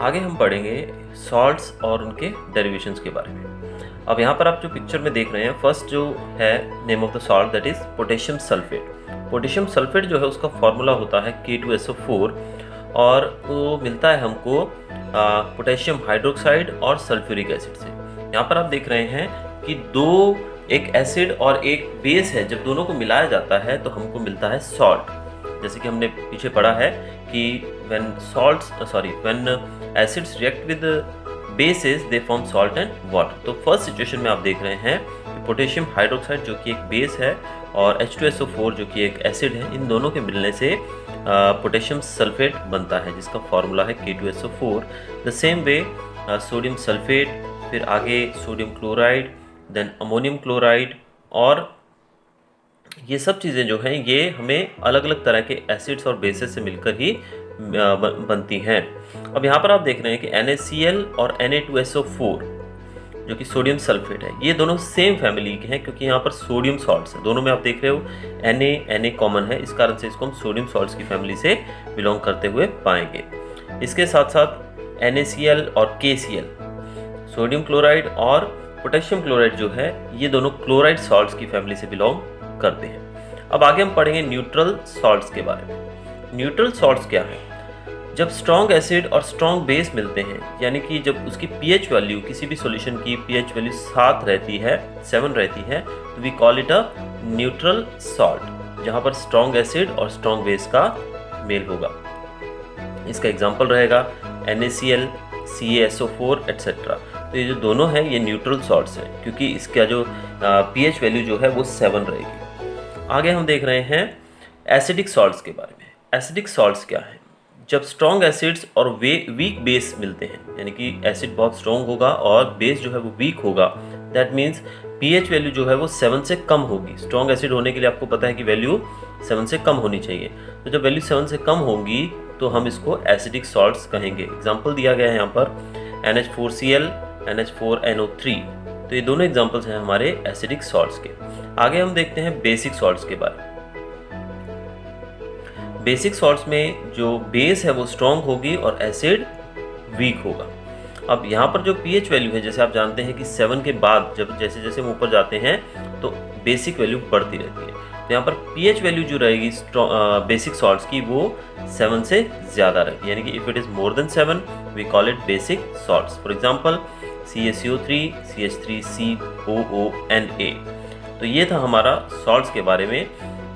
आगे हम पढ़ेंगे सॉल्ट्स और उनके डेरिवेशंस के बारे में। अब यहाँ पर आप जो पिक्चर में देख रहे हैं, फर्स्ट जो है name of the salt that is potassium sulphate. Potassium sulphate जो है उसका फॉर्मूला होता है K2SO4 और वो मिलता है हमको पोटेशियम हाइड्रोक्साइड और सल्फ्यूरिक एसिड से। यहाँ पर आप देख रहे हैं कि दो, एक एसिड और एक बेस है, जब दोनों को मिलाया जाता है तो हमको मिलता है सॉल्ट। जैसे कि हमने पीछे पढ़ा है कि when acids react with bases they form salt and water। तो फर्स्ट सिचुएशन में आप देख रहे हैं कि पोटेशियम हाइड्रोक्साइड जो कि एक बेस है और H2SO4 जो कि एक एसिड है, इन दोनों के मिलने से पोटेशियम सल्फेट बनता है जिसका फॉर्मूला है K2SO4। The same way sodium sulphate, फिर आगे sodium chloride, then ammonium chloride, और ये सब चीज़ें जो हैं ये हमें अलग अलग तरह के एसिड्स और बेसेस से मिलकर ही बनती हैं। अब यहाँ पर आप देख रहे हैं कि NaCl और Na2SO4 जो कि सोडियम सल्फेट है, ये दोनों सेम फैमिली के हैं क्योंकि यहाँ पर सोडियम सॉल्ट्स हैं। दोनों में आप देख रहे हो Na कॉमन है, इस कारण से इसको हम सोडियम सॉल्ट्स की फैमिली से बिलोंग करते हुए पाएंगे। इसके साथ साथ NaCl और KCl, सोडियम क्लोराइड और पोटेशियम क्लोराइड जो है, ये दोनों क्लोराइड सॉल्ट्स की फैमिली से बिलोंग करते हैं। अब आगे हम पढ़ेंगे न्यूट्रल सॉल्ट्स के बारे में। न्यूट्रल सॉल्ट्स क्या है? जब स्ट्रॉन्ग एसिड और स्ट्रॉन्ग बेस मिलते हैं, यानी कि जब उसकी पीएच वैल्यू, किसी भी सॉल्यूशन की पीएच वैल्यू 7 रहती है, 7 रहती है, तो we call it a neutral salt, जहां पर स्ट्रॉन्ग एसिड और स्ट्रॉन्ग बेस का मेल होगा। इसका एग्जाम्पल रहेगा NaCl, CaSO4 एट्सेट्रा। तो ये जो दोनों हैं ये न्यूट्रल सॉल्ट्स हैं क्योंकि इसका जो पीएच वैल्यू जो है वो 7 रहेगी। आगे हम देख रहे हैं एसिडिक सॉल्ट्स के बारे में। एसिडिक सॉल्ट्स क्या है? जब स्ट्रॉन्ग एसिड्स और वीक बेस मिलते हैं, यानी कि एसिड बहुत स्ट्रॉन्ग होगा और बेस जो है वो वीक होगा, दैट मीन्स पीएच वैल्यू जो है वो 7 से कम होगी। स्ट्रॉन्ग एसिड होने के लिए आपको पता है कि वैल्यू 7 से कम होनी चाहिए, तो जब वैल्यू 7 से कम होगी तो हम इसको एसिडिक सॉल्ट्स कहेंगे। एग्जाम्पल दिया गया है यहाँ पर NH4Cl, NH4NO3। तो ये दोनों एग्जाम्पल्स हैं हमारे एसिडिक सॉल्ट्स के। आगे हम देखते हैं बेसिक सॉल्ट्स के बारे में। बेसिक सॉल्ट्स में जो बेस है वो स्ट्रॉन्ग होगी और एसिड वीक होगा। अब यहाँ पर जो पीएच वैल्यू है, जैसे आप जानते हैं कि 7 के बाद जब जैसे जैसे हम ऊपर जाते हैं तो बेसिक वैल्यू बढ़ती रहती है। तो यहाँ पर पीएच वैल्यू जो रहेगी बेसिक सॉल्ट्स की वो 7 से ज़्यादा रहेगी, यानी कि if it is more than 7 we call it basic salts. For example CaCO3, CH3COONA। तो ये था हमारा सॉल्ट्स के बारे में।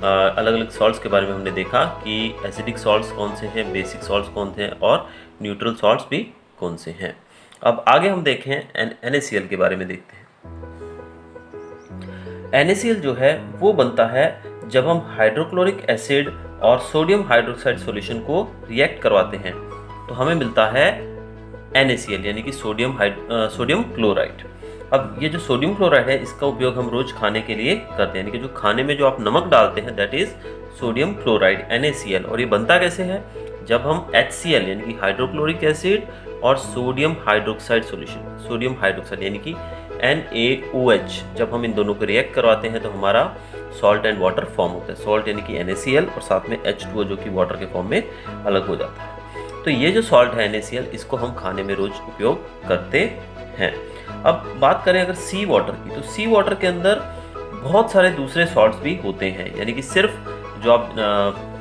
अलग अलग सॉल्ट्स के बारे में हमने देखा कि एसिडिक सॉल्ट्स कौन से हैं, बेसिक सॉल्ट्स कौन से हैं और न्यूट्रल सॉल्ट्स भी कौन से हैं। अब आगे हम देखें NaCl के बारे में देखते हैं। NaCl जो है वो बनता है जब हम हाइड्रोक्लोरिक एसिड और सोडियम हाइड्रोक्साइड सॉल्यूशन को रिएक्ट करवाते हैं तो हमें मिलता है NaCl, यानी कि सोडियम क्लोराइड। अब ये जो सोडियम क्लोराइड है इसका उपयोग हम रोज खाने के लिए करते हैं, यानी कि जो खाने में जो आप नमक डालते हैं that is sodium chloride NaCl। और ये बनता कैसे है? जब हम HCl यानी कि हाइड्रोक्लोरिक एसिड और sodium hydroxide solution, sodium hydroxide यानी कि NaOH, जब हम इन दोनों को रिएक्ट करवाते हैं तो हमारा सॉल्ट एंड वाटर फॉर्म होता है। सॉल्ट यानी कि NaCl और साथ में H2O जो कि वाटर के फॉर्म में अलग हो जाता है। तो ये जो सॉल्ट है NaCl, इसको हम खाने में रोज उपयोग करते हैं। अब बात करें अगर सी वाटर की, तो सी वाटर के अंदर बहुत सारे दूसरे सॉल्ट्स भी होते हैं, यानी कि सिर्फ जो आप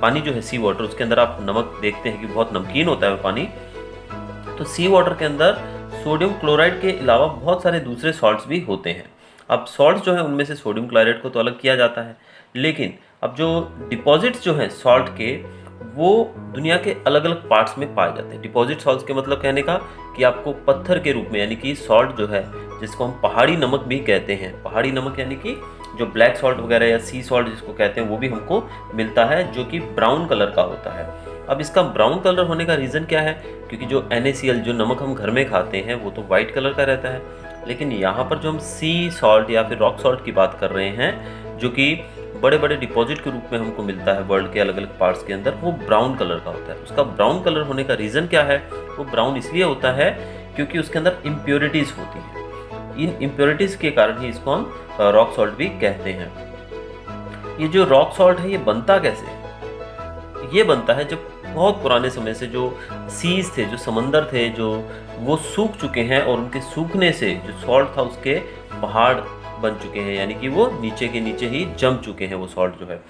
पानी जो है सी वाटर, उसके अंदर आप नमक देखते हैं कि बहुत नमकीन होता है पानी। तो सी वाटर के अंदर सोडियम क्लोराइड के अलावा बहुत सारे दूसरे सॉल्ट्स भी होते हैं। अब सॉल्ट्स जो है उनमें से सोडियम क्लोराइड को तो अलग किया जाता है, लेकिन अब जो डिपॉजिट्स जो हैं सॉल्ट के वो दुनिया के अलग अलग पार्ट्स में पाए जाते हैं। डिपॉजिट सॉल्ट्स के मतलब कहने का कि आपको पत्थर के रूप में, यानी कि सॉल्ट जो है जिसको हम पहाड़ी नमक भी कहते हैं, पहाड़ी नमक यानी कि जो ब्लैक सॉल्ट वगैरह या सी सॉल्ट जिसको कहते हैं वो भी हमको मिलता है, जो कि ब्राउन कलर का होता है। अब इसका ब्राउन कलर होने का रीज़न क्या है? क्योंकि जो NaCl जो नमक हम घर में खाते हैं वो तो वाइट कलर का रहता है, लेकिन यहाँ पर जो हम सी सॉल्ट या फिर रॉक सॉल्ट की बात कर रहे हैं जो कि बड़े बड़े डिपॉजिट के रूप में हमको मिलता है वर्ल्ड के अलग अलग पार्ट्स के अंदर, वो ब्राउन कलर का होता है। उसका ब्राउन कलर होने का रीज़न क्या है? वो ब्राउन इसलिए होता है क्योंकि उसके अंदर इम्प्योरिटीज़ होती हैं। इन इम्प्योरिटीज़ के कारण ही इसको हम रॉक सॉल्ट भी कहते हैं। ये जो रॉक सॉल्ट है ये बनता कैसे है? ये बनता है जब बहुत पुराने समय से जो सीज थे, जो समंदर थे, जो वो सूख चुके हैं और उनके सूखने से जो सॉल्ट था उसके पहाड़ बन चुके हैं, यानी कि वो नीचे के नीचे ही जम चुके हैं वो सॉल्ट जो है।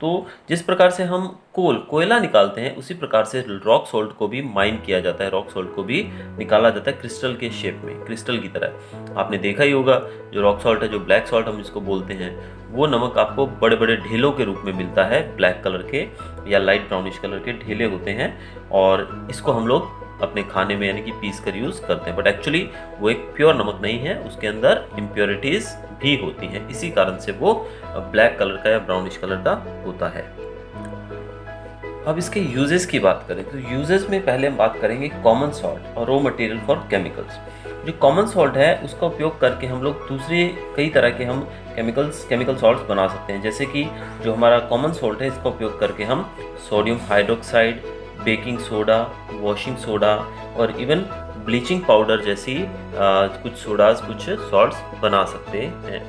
तो जिस प्रकार से हम कोयला निकालते हैं, उसी प्रकार से रॉक सॉल्ट को भी माइन किया जाता है, रॉक सॉल्ट को भी निकाला जाता है क्रिस्टल के शेप में, क्रिस्टल की तरह। आपने देखा ही होगा जो रॉक सॉल्ट है, जो ब्लैक सॉल्ट हम जिसको बोलते हैं, वो नमक आपको बड़े बड़े ढेलों के रूप में मिलता है, ब्लैक कलर के या लाइट ब्राउनिश कलर के ढेले होते हैं, और इसको हम लोग अपने खाने में यानी कि पीस कर यूज़ करते हैं। बट एक्चुअली वो एक प्योर नमक नहीं है, उसके अंदर इम्प्योरिटीज़ भी होती हैं, इसी कारण से वो ब्लैक कलर का या ब्राउनिश कलर का होता है। अब इसके यूजेस की बात करें तो यूजेस में पहले हम बात करेंगे कॉमन सॉल्ट और रॉ मटेरियल फॉर केमिकल्स। जो कॉमन सॉल्ट है उसका उपयोग करके हम लोग दूसरे कई तरह के हम केमिकल सॉल्ट्स बना सकते हैं। जैसे कि जो हमारा कॉमन सॉल्ट है, इसका उपयोग करके हम sodium hydroxide, baking soda, washing soda और इवन ब्लीचिंग पाउडर जैसी कुछ सोडास, कुछ सॉल्ट्स बना सकते हैं।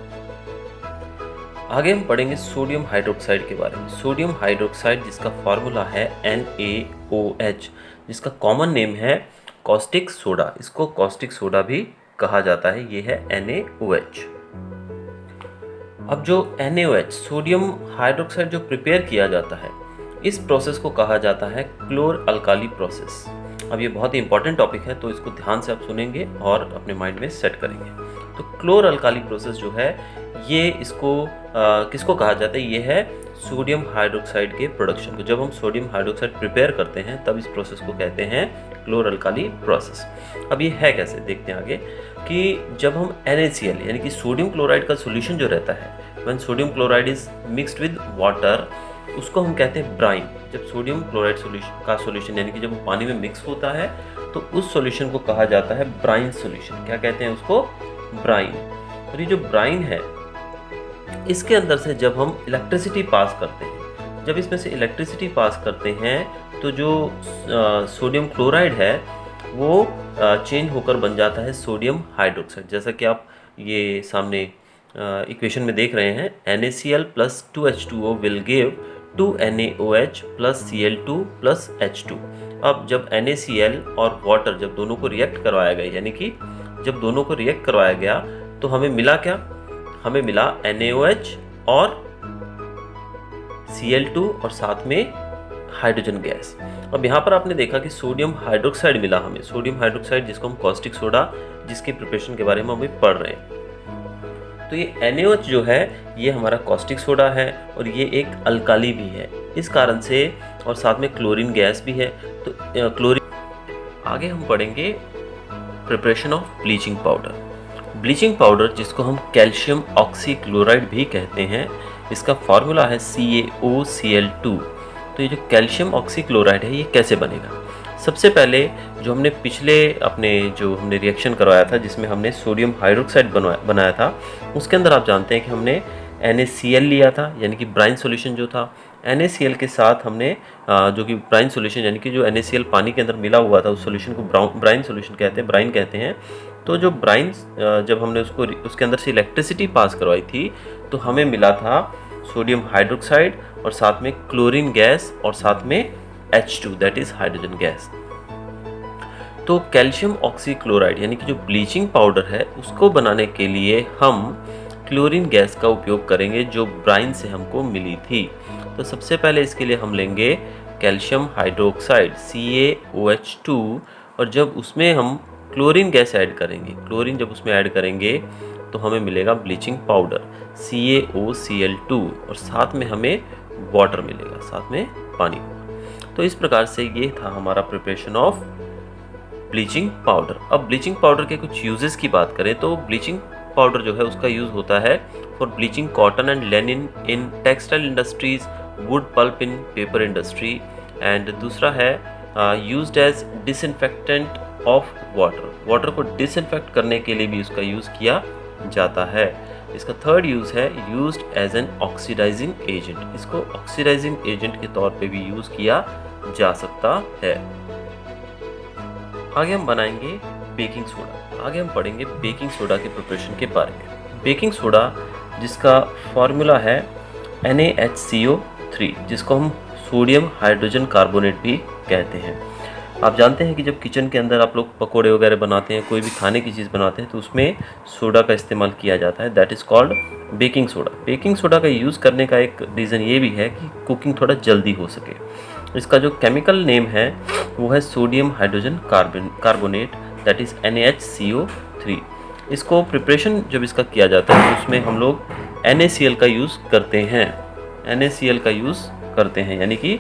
आगे हम पढ़ेंगे सोडियम हाइड्रोक्साइड के बारे में। सोडियम हाइड्रोक्साइड जिसका फार्मूला है NaOH, जिसका कॉमन नेम है कॉस्टिक सोडा, इसको कॉस्टिक सोडा भी कहा जाता है, ये है NaOH। अब जो NaOH सोडियम हाइड्रोक्साइड जो प्रिपेयर किया जाता है, इस प्रोसेस को कहा जाता है क्लोर अल्काली प्रोसेस। अब ये बहुत ही इंपॉर्टेंट टॉपिक है, तो इसको ध्यान से आप सुनेंगे और अपने माइंड में सेट करेंगे। तो क्लोर अल्काली प्रोसेस जो है, ये इसको किसको कहा जाता है, ये है सोडियम हाइड्रोक्साइड के प्रोडक्शन को। जब हम सोडियम हाइड्रोक्साइड प्रिपेयर करते हैं तब इस प्रोसेस को कहते हैं क्लोर अल्काली प्रोसेस। अब ये है कैसे, देखते हैं आगे कि जब हम NaCl यानी कि सोडियम क्लोराइड का सोल्यूशन जो रहता है, when sodium chloride is mixed with water, उसको हम कहते हैं ब्राइन। जब सोडियम क्लोराइड का सोल्यूशन यानी कि जब वो पानी में मिक्स होता है तो उस सोल्यूशन को कहा जाता है ब्राइन सोल्यूशन। क्या कहते हैं उसको, ब्राइन। और ये जो ब्राइन है, इसके अंदर से जब हम इलेक्ट्रिसिटी पास करते हैं, जब इसमें से इलेक्ट्रिसिटी पास करते हैं तो जो सोडियम क्लोराइड है वो चेंज होकर बन जाता है सोडियम हाइड्रोक्साइड। जैसा कि आप ये सामने इक्वेशन में देख रहे हैं, NaCl plus 2H2O will give 2NaOH plus Cl2 plus H2। अब जब NaCl और वाटर जब दोनों को रिएक्ट करवाया गया, यानी कि जब दोनों को रिएक्ट करवाया गया, तो हमें मिला क्या, हमें मिला NaOH और Cl2 और साथ में हाइड्रोजन गैस। अब यहाँ पर आपने देखा कि सोडियम हाइड्रोक्साइड मिला हमें, सोडियम हाइड्रोक्साइड जिसको हम कॉस्टिक सोडा, जिसके प्रिपरेशन के बारे में हम अभी पढ़ रहे हैं। तो ये NaOH जो है ये हमारा कॉस्टिक सोडा है और ये एक अल्काली भी है इस कारण से, और साथ में क्लोरीन गैस भी है। तो क्लोरीन, आगे हम पढ़ेंगे preparation of bleaching powder. Bleaching powder जिसको हम कैल्शियम ऑक्सीक्लोराइड भी कहते हैं, इसका फार्मूला है CaOCl2। तो ये जो कैल्शियम ऑक्सीक्लोराइड है ये कैसे बनेगा, सबसे पहले जो हमने पिछले अपने जो हमने रिएक्शन करवाया था जिसमें हमने सोडियम हाइड्रोक्साइड बनाया था, उसके अंदर आप जानते हैं कि हमने NaCl लिया था, यानी कि ब्राइन सॉल्यूशन जो था। NaCl के साथ हमने जो कि ब्राइन सॉल्यूशन यानी कि जो NaCl पानी के अंदर मिला हुआ था, उस सॉल्यूशन को ब्राइन सॉल्यूशन कहते हैं, ब्राइन कहते हैं। तो जो ब्राइन जब हमने उसके अंदर से इलेक्ट्रिसिटी पास करवाई थी तो हमें मिला था सोडियम हाइड्रोक्साइड और साथ में क्लोरीन गैस और साथ में H2 that is hydrogen gas. तो कैल्शियम ऑक्सीक्लोराइड यानी कि जो ब्लीचिंग पाउडर है उसको बनाने के लिए हम क्लोरीन गैस का उपयोग करेंगे जो ब्राइन से हमको मिली थी। तो सबसे पहले इसके लिए हम लेंगे कैल्शियम हाइड्रोक्साइड CaOH2 और जब उसमें हम क्लोरीन गैस ऐड करेंगे, क्लोरीन जब उसमें ऐड करेंगे तो हमें मिलेगा ब्लीचिंग पाउडर CaOCl2 और साथ में हमें वाटर मिलेगा, साथ में पानी। तो इस प्रकार से ये था हमारा प्रिपरेशन ऑफ ब्लीचिंग पाउडर। अब ब्लीचिंग पाउडर के कुछ यूजेस की बात करें तो ब्लीचिंग पाउडर जो है उसका यूज़ होता है for bleaching cotton and linen in textile industries, wood pulp in paper industry, and दूसरा है used as disinfectant of water, water को डिसइंफेक्ट करने के लिए भी उसका यूज़ किया जाता है। इसका थर्ड यूज़ है used as an oxidising agent, इसको ऑक्सीडाइजिंग एजेंट के तौर पे भी यूज़ किया जा सकता है। आगे हम बनाएंगे बेकिंग सोडा। आगे हम पढ़ेंगे बेकिंग सोडा के प्रिपरेशन के बारे में। बेकिंग सोडा जिसका फॉर्मूला है NaHCO3 जिसको हम सोडियम हाइड्रोजन कार्बोनेट भी कहते हैं। आप जानते हैं कि जब किचन के अंदर आप लोग पकोड़े वगैरह बनाते हैं, कोई भी खाने की चीज़ बनाते हैं, तो उसमें सोडा का इस्तेमाल किया जाता है, that is called baking soda. Baking soda का यूज़ करने का एक रीज़न ये भी है कि कुकिंग थोड़ा जल्दी हो सके। इसका जो केमिकल नेम है वो है sodium hydrogen carbonate, that is NaHCO3। इसको प्रिपरेशन जब इसका किया जाता है तो उसमें हम लोग NaCl का यूज़ करते हैं, NaCl का यूज़ करते हैं, यानी कि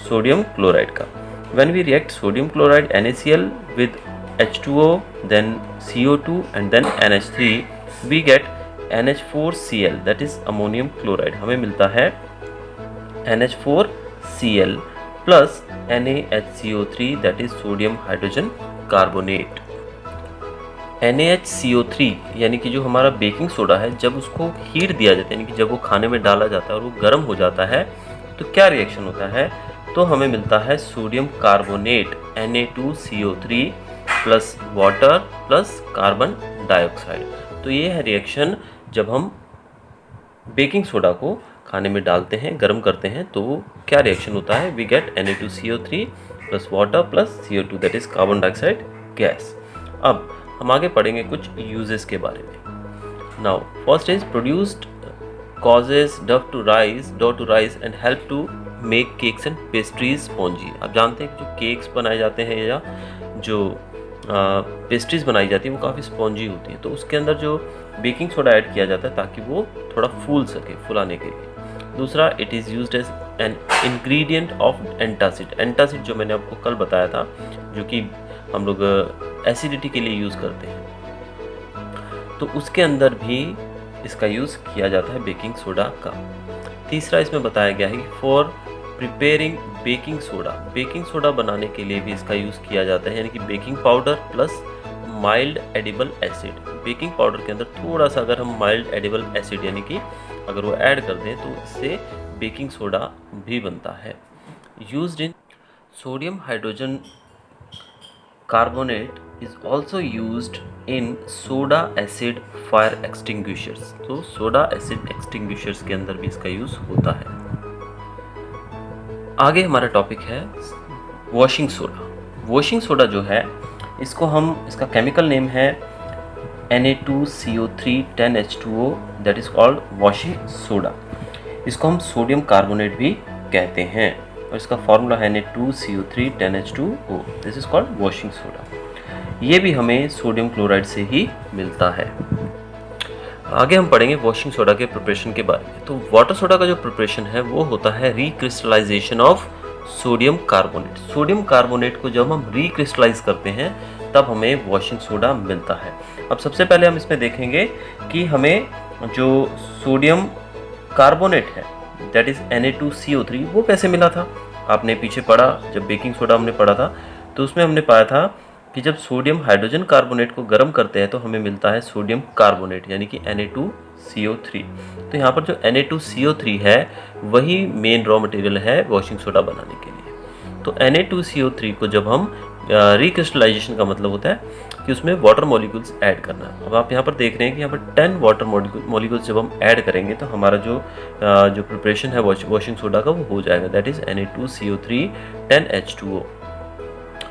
सोडियम क्लोराइड का। When we react sodium chloride NaCl with H2O, then CO2 and then NH3, we get NH4Cl, that is ammonium chloride। हमें मिलता है NH4Cl plus NaHCO3, that is sodium hydrogen carbonate। NaHCO3 यानी कि जो हमारा baking soda है, जब उसको हीट दिया जाता है, यानी कि जब वो खाने में डाला जाता है और वो गर्म हो जाता है, तो क्या रिएक्शन होता है? तो हमें मिलता है sodium carbonate Na2CO3 plus water plus carbon dioxide. तो ये है रिएक्शन जब हम बेकिंग सोडा को खाने में डालते हैं, गर्म करते हैं, तो क्या रिएक्शन होता है? We get Na2CO3 plus water plus CO2, that is carbon dioxide gas. अब हम आगे पढ़ेंगे कुछ यूजेस के बारे में। Now first is produced causes dough to rise and help to make cakes and pastries spongy। आप जानते हैं कि जो केक्स बनाए जाते हैं या जो पेस्ट्रीज बनाई जाती है वो काफ़ी स्पॉन्जी होती है, तो उसके अंदर जो बेकिंग सोडा ऐड किया जाता है ताकि वो थोड़ा फूल सके, फुलाने के लिए। दूसरा, it is used as an ingredient of antacid. Antacid जो मैंने आपको कल बताया था, जो कि हम लोग एसिडिटी के लिए यूज़ करते हैं, तो उसके अंदर भी इसका यूज़ किया जाता है बेकिंग सोडा का। तीसरा इसमें बताया गया है कि for preparing baking soda, baking soda बनाने के लिए भी इसका यूज़ किया जाता है, यानी कि baking powder plus mild edible acid. Baking powder के अंदर थोड़ा सा अगर हम माइल्ड एडिबल एसिड यानी कि अगर वो ऐड कर दें तो इससे बेकिंग सोडा भी बनता है। Used in sodium hydrogen carbonate is also used in soda acid fire extinguishers। तो सोडा एसिड एक्सटिंग्विशर्स के अंदर भी इसका यूज होता है। आगे हमारा टॉपिक है वॉशिंग सोडा। वॉशिंग सोडा जो है, इसका केमिकल नेम है Na2CO3 10H2O, that is called washing soda. इसको हम सोडियम कार्बोनेट भी कहते हैं और इसका फॉर्मूला है Na2CO3 10H2O, this is called washing soda. ये भी हमें सोडियम क्लोराइड से ही मिलता है। आगे हम पढ़ेंगे वॉशिंग सोडा के प्रिपरेशन के बारे में। तो वाटर सोडा का जो प्रिपरेशन है वो होता है recrystallisation of sodium carbonate. Sodium carbonate को जब हम रिक्रिस्टलाइज करते हैं तब हमें वॉशिंग सोडा मिलता है। अब सबसे पहले हम इसमें देखेंगे कि हमें जो सोडियम कार्बोनेट है, दैट इज Na2CO3, वो कैसे मिला था। आपने पीछे पढ़ा, जब बेकिंग सोडा हमने पढ़ा था तो उसमें हमने पाया था कि जब सोडियम हाइड्रोजन कार्बोनेट को गर्म करते हैं तो हमें मिलता है सोडियम कार्बोनेट, यानी कि Na2CO3। तो यहाँ पर जो Na2CO3 है वही मेन रॉ मटेरियल है वॉशिंग सोडा बनाने के लिए। तो Na2CO3 को जब हम रिक्रिस्टलाइजेशन का मतलब होता है कि उसमें वाटर मॉलिक्यूल्स ऐड करना। अब आप यहाँ पर देख रहे हैं कि यहाँ पर 10 वाटर मॉलिक्यूल्स जब हम ऐड करेंगे तो हमारा जो प्रिपरेशन है वॉशिंग सोडा का वो हो जाएगा, दैट इज़ Na2CO3 10H2O।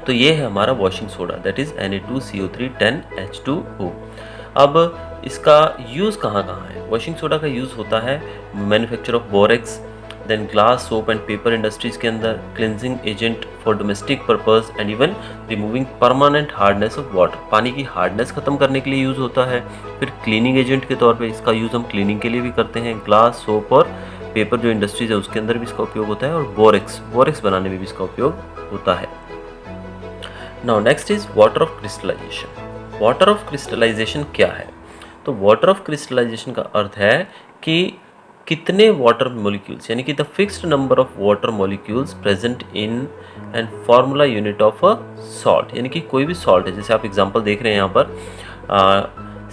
तो ये है हमारा washing soda, that is Na2CO3 10H2O। अब इसका यूज़ कहाँ कहाँ है? वॉशिंग सोडा का यूज़ होता है manufacture of borax, then glass, soap and paper industries के अंदर, cleansing agent for domestic purpose and even removing permanent hardness of water. पानी की हार्डनेस ख़त्म करने के लिए यूज़ होता है। फिर क्लीनिंग एजेंट के तौर पर इसका यूज़ हम क्लीनिंग के लिए भी करते हैं। ग्लास, सोप और पेपर जो इंडस्ट्रीज़ है उसके अंदर भी इसका उपयोग होता है, और बोरेक्स बनाने में भी इसका उपयोग होता है। Now next is water of crystallisation. Water of crystallisation क्या है? तो वाटर ऑफ क्रिस्टलाइजेशन का अर्थ है कि कितने वाटर मॉलिक्यूल्स, यानी कि the fixed number of water molecules present in and formula unit of a salt. यानी कि कोई भी सॉल्ट है, जैसे आप एग्जांपल देख रहे हैं यहाँ पर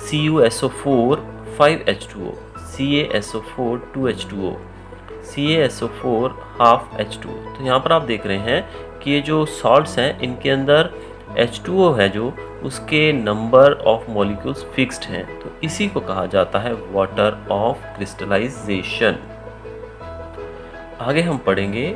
CuSO4 5H2O, CaSO4 2H2O, CaSO4 half H2O। तो यहाँ पर आप देख रहे हैं कि ये जो सॉल्ट्स हैं इनके अंदर H2O है जो उसके नंबर ऑफ मॉलिक्यूल्स फिक्स्ड हैं, तो इसी को कहा जाता है वाटर ऑफ क्रिस्टलाइजेशन। आगे हम पढ़ेंगे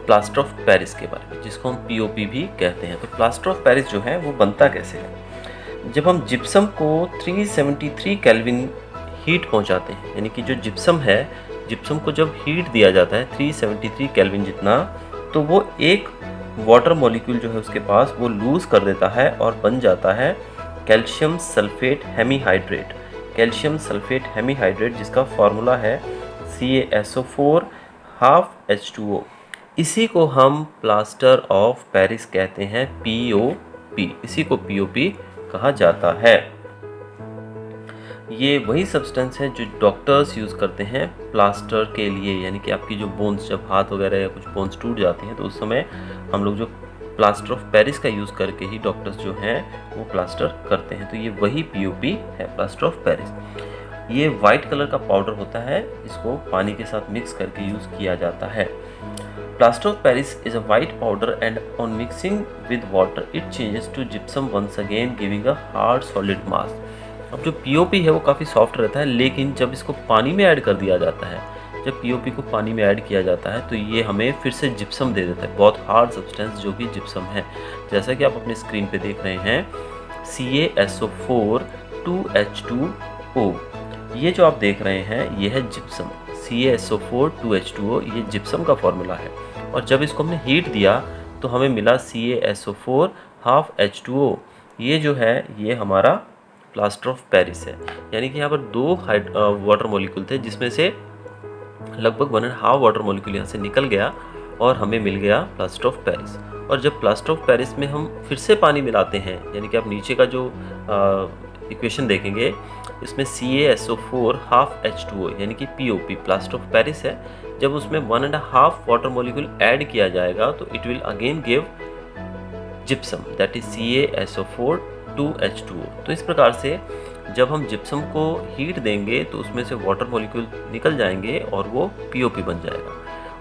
प्लास्टर ऑफ पेरिस के बारे में, जिसको हम पीओपी भी कहते हैं। तो प्लास्टर ऑफ पेरिस जो है वो बनता कैसे है? जब हम जिप्सम को 373 केल्विन हीट पहुंचाते हैं, यानी कि जो जिप्सम है, जिप्सम को जब हीट दिया जाता है 373 केल्विन जितना, तो वो एक वाटर मॉलिक्यूल जो है उसके पास वो लूज़ कर देता है और बन जाता है calcium sulphate hemihydrate. Calcium sulphate hemihydrate जिसका फार्मूला है CaSO4 हाफ H2O। इसी को हम प्लास्टर ऑफ पेरिस कहते हैं, POP। इसी को POP कहा जाता है। ये वही सब्सटेंस है जो डॉक्टर्स यूज़ करते हैं प्लास्टर के लिए, यानी कि आपकी जो बोन्स, जब हाथ वगैरह या कुछ बोन्स टूट जाती हैं तो उस समय हम लोग जो प्लास्टर ऑफ पेरिस का यूज़ करके ही डॉक्टर्स जो हैं वो प्लास्टर करते हैं। तो ये वही POP है, प्लास्टर ऑफ पेरिस। ये वाइट कलर का पाउडर होता है, इसको पानी के साथ मिक्स करके यूज़ किया जाता है। Plaster of Paris is a white powder and on mixing with water it changes to gypsum once again giving a hard solid mass. अब जो POP है वो काफ़ी सॉफ्ट रहता है, लेकिन जब इसको पानी में ऐड कर दिया जाता है, जब POP को पानी में ऐड किया जाता है तो ये हमें फिर से जिप्सम दे देता है, बहुत हार्ड सब्सटेंस जो कि जिप्सम है। जैसा कि आप अपने स्क्रीन पे देख रहे हैं CaSO4 2H2O, ये जो आप देख रहे हैं ये है जिप्सम। CaSO4 2H2O ये जिप्सम का फॉर्मूला है, और जब इसको हमने हीट दिया तो हमें मिला CaSO4 हाफ H2O। ये जो है ये हमारा प्लास्टर ऑफ पेरिस है, यानी कि यहाँ पर दो वाटर मॉलिक्यूल थे जिसमें से लगभग 1.5 वाटर मॉलिक्यूल यहाँ से निकल गया और हमें मिल गया प्लास्टर ऑफ पेरिस। और जब प्लास्टर ऑफ पेरिस में हम फिर से पानी मिलाते हैं, यानी कि आप नीचे का जो इक्वेशन देखेंगे इसमें CaSO4 हाफ H2O यानी कि POP प्लास्टर ऑफ पेरिस है, जब उसमें 1.5 वाटर मॉलिक्यूल ऐड किया जाएगा तो it will again give gypsum, that is CaSO4 2H2O। तो इस प्रकार से जब हम जिप्सम को हीट देंगे तो उसमें से वाटर मॉलिक्यूल निकल जाएंगे और वो POP बन जाएगा,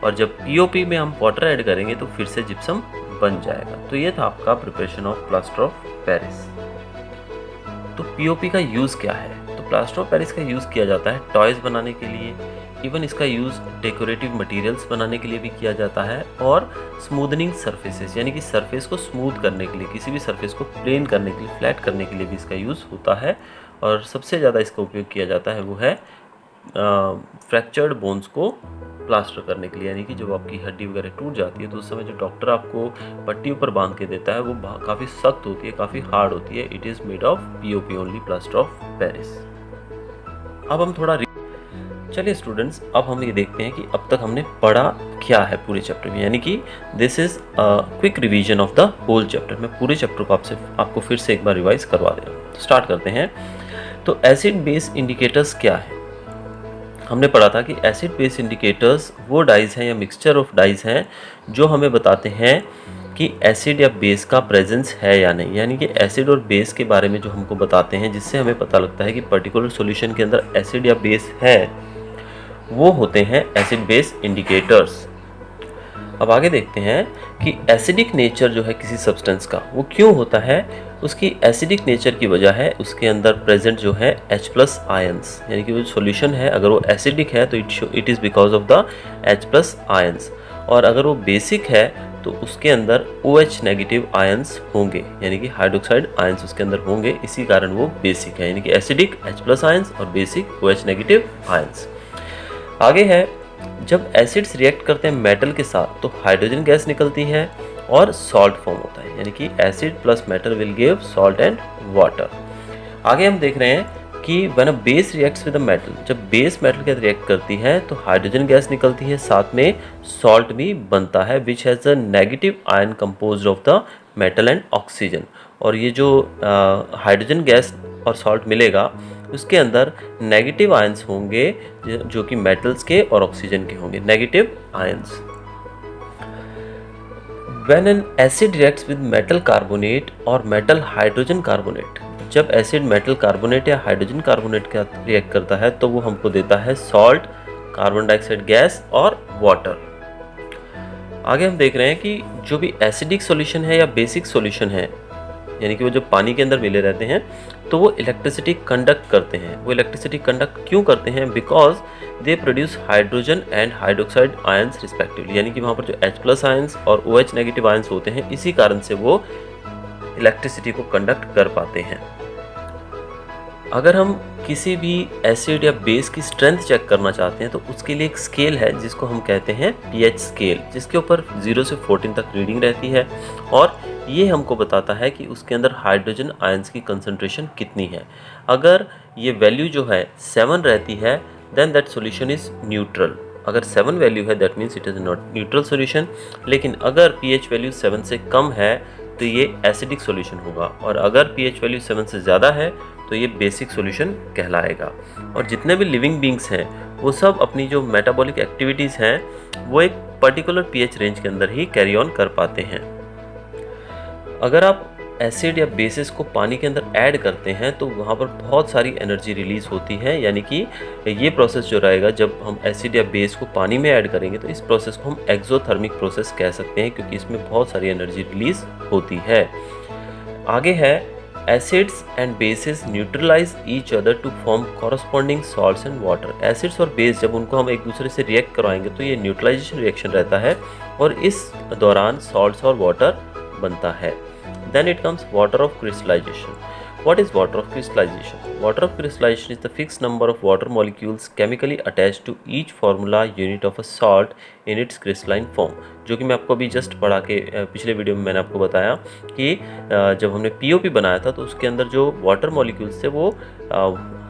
और जब POP में हम वाटर ऐड करेंगे तो फिर से जिप्सम बन जाएगा। तो ये था आपका preparation of plaster of Paris. तो POP का यूज़ क्या है? तो प्लास्टर ऑफ पेरिस का यूज़ किया जाता है टॉयज़ बनाने के लिए, इवन इसका यूज़ डेकोरेटिव मटेरियल्स बनाने के लिए भी किया जाता है, और स्मूदनिंग सरफेसेस यानी कि सरफेस को स्मूथ करने के लिए, किसी भी सरफेस को प्लेन करने के लिए, फ्लैट करने के लिए भी इसका यूज़ होता है। और सबसे ज़्यादा इसका उपयोग किया जाता है वो है फ्रैक्चर्ड बोन्स को प्लास्टर करने के लिए, यानी कि जब आपकी हड्डी वगैरह टूट जाती है तो उस समय जो डॉक्टर आपको पट्टी ऊपर बांध के देता है वो काफ़ी सख्त होती है, काफ़ी हार्ड होती है। It is made of POP only, plaster of Paris. अब हम थोड़ा चलिए स्टूडेंट्स, अब हम ये देखते हैं कि अब तक हमने पढ़ा क्या है पूरे चैप्टर में, यानी कि this is quick revision of the whole chapter. मैं पूरे चैप्टर को आपको फिर से एक बार रिवाइज करवा दे रहा हूँ। तो स्टार्ट करते हैं। तो एसिड बेस इंडिकेटर्स क्या है? हमने पढ़ा था कि एसिड बेस इंडिकेटर्स वो डाइज हैं या मिक्सचर ऑफ डाइज हैं जो हमें बताते हैं कि एसिड या बेस का प्रेजेंस है या नहीं, यानी कि एसिड और बेस के बारे में जो हमको बताते हैं, जिससे हमें पता लगता है कि पर्टिकुलर सॉल्यूशन के अंदर एसिड या बेस है, वो होते हैं एसिड बेस इंडिकेटर्स। अब आगे देखते हैं कि एसिडिक नेचर जो है किसी सब्सटेंस का वो क्यों होता है। उसकी एसिडिक नेचर की वजह है उसके अंदर प्रेजेंट जो है H+ आयंस, यानी कि वो सॉल्यूशन है अगर वो एसिडिक है तो it is because of the H+ ions, और अगर वो बेसिक है तो उसके अंदर OH नेगेटिव आयंस होंगे, यानी कि हाइड्रोक्साइड आयंस उसके अंदर होंगे, इसी कारण वो बेसिक है, यानी कि एसिडिक H+ आयंस और बेसिक OH नेगेटिव आयंस। आगे है, जब एसिड्स रिएक्ट करते हैं मेटल के साथ तो हाइड्रोजन गैस निकलती है और सॉल्ट फॉर्म होता है, यानी कि acid plus metal will give salt and water. आगे हम देख रहे हैं कि when a base reacts with a metal, जब बेस मेटल के साथ रिएक्ट करती है तो हाइड्रोजन गैस निकलती है, साथ में सॉल्ट भी बनता है which has a negative ion composed of the metal and oxygen. और ये जो हाइड्रोजन गैस और सॉल्ट मिलेगा उसके अंदर नेगेटिव आयंस होंगे जो कि मेटल्स के और ऑक्सीजन के होंगे, negative ions. When an acid reacts with metal carbonate और metal hydrogen carbonate, जब एसिड मेटल कार्बोनेट या हाइड्रोजन कार्बोनेट के साथ रिएक्ट करता है तो वो हमको देता है सॉल्ट, कार्बन डाइऑक्साइड गैस और वाटर। आगे हम देख रहे हैं कि जो भी एसिडिक सॉल्यूशन है या बेसिक सॉल्यूशन है, यानी कि वो जो पानी के अंदर मिले रहते हैं, तो वो इलेक्ट्रिसिटी कंडक्ट करते हैं। वो इलेक्ट्रिसिटी कंडक्ट क्यों करते हैं? Because they produce hydrogen and hydroxide ions respectively, यानी कि वहाँ पर जो H+ आयंस और OH नेगेटिव आयंस होते हैं, इसी कारण से वो इलेक्ट्रिसिटी को कंडक्ट कर पाते हैं। अगर हम किसी भी एसिड या बेस की स्ट्रेंथ चेक करना चाहते हैं तो उसके लिए एक स्केल है जिसको हम कहते हैं pH स्केल, जिसके ऊपर 0 से 14 तक रीडिंग रहती है और ये हमको बताता है कि उसके अंदर हाइड्रोजन आयंस की कंसंट्रेशन कितनी है। अगर ये वैल्यू जो है 7 रहती है then that solution is neutral. अगर 7 वैल्यू है that means it is not neutral solution. लेकिन अगर pH वैल्यू 7 से कम है तो ये एसिडिक सॉल्यूशन होगा, और अगर pH वैल्यू 7 से ज़्यादा है तो ये बेसिक सॉल्यूशन कहलाएगा। और जितने भी लिविंग बींग्स हैं वो सब अपनी जो मेटाबॉलिक एक्टिविटीज़ हैं वो एक पर्टिकुलर pH रेंज के अंदर ही कैरी ऑन कर पाते हैं। अगर आप एसिड या बेसिस को पानी के अंदर ऐड करते हैं तो वहाँ पर बहुत सारी एनर्जी रिलीज़ होती है, यानी कि ये प्रोसेस जो रहेगा जब हम एसिड या बेस को पानी में ऐड करेंगे तो इस प्रोसेस को हम एक्सोथर्मिक प्रोसेस कह सकते हैं, क्योंकि इसमें बहुत सारी एनर्जी रिलीज़ होती है। आगे है acids and bases neutralise each other to form corresponding salts and water. Acids और बेस जब उनको हम एक दूसरे से रिएक्ट करवाएंगे तो ये न्यूट्रलाइजेशन रिएक्शन रहता है और इस दौरान सॉल्ट्स और वाटर बनता है। Then it comes water of crystallization. What is water of crystallization? Water of crystallization is the fixed number of water molecules chemically attached to each formula unit of a salt in its crystalline form. जो कि मैं आपको अभी just पढ़ा के पिछले video में मैंने आपको बताया कि जब हमने POP बनाया था तो उसके अंदर जो वाटर मॉलिक्यूल्स थे वो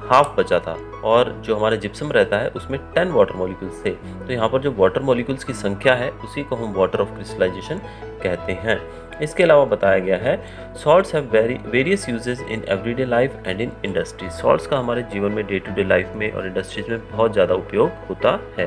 हाफ बचा था और जो हमारा जिप्सम रहता है उसमें 10 वाटर मॉलिक्यूल्स थे। तो यहाँ पर जो वाटर मॉलिक्यूल्स की संख्या है उसी को हम वाटर ऑफ क्रिस्टलाइजेशन कहते हैं। इसके अलावा बताया गया है salts have various uses in everyday life and in industry. Salts का हमारे जीवन में डे टू डे लाइफ में और इंडस्ट्रीज में बहुत ज़्यादा उपयोग होता है।